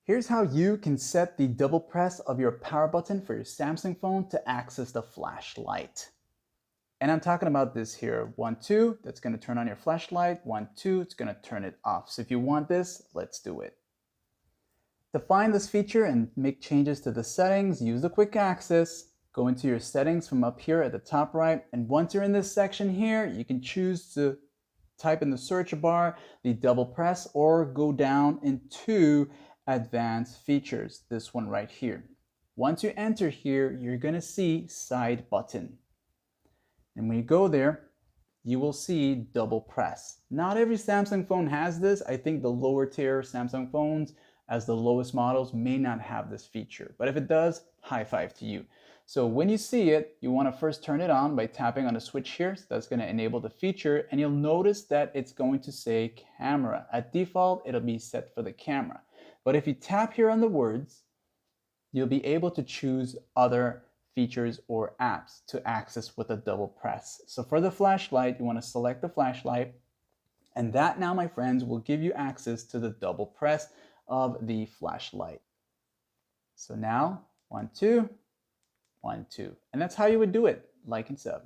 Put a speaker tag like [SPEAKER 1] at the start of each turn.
[SPEAKER 1] Here's how you can set the double press of your power button for your Samsung phone to access the flashlight. And I'm talking about this here. 1, 2, that's going to turn on your flashlight. 1, 2, it's going to turn it off. So if you want this, let's do it. To find this feature and make changes to the settings, use the quick access. Go into your settings from up here at the top right. And once you're in this section here, you can choose to type in the search bar the double press or go down into advanced features, this one right here. Once you enter here, you're going to see side button. And when you go there, you will see double press. Not every Samsung phone has this. I think the lower tier Samsung phones, as the lowest models, may not have this feature. But if it does, high five to you. So when you see it, you want to first turn it on by tapping on the switch here. So that's going to enable the feature. And you'll notice that it's going to say camera. At default, it'll be set for the camera. But if you tap here on the words, you'll be able to choose other features or apps to access with a double press. So for the flashlight, you want to select the flashlight, and that now, my friends, will give you access to the double press of the flashlight. So now, 1, 2, 1, 2. And that's how you would do it. Like and sub.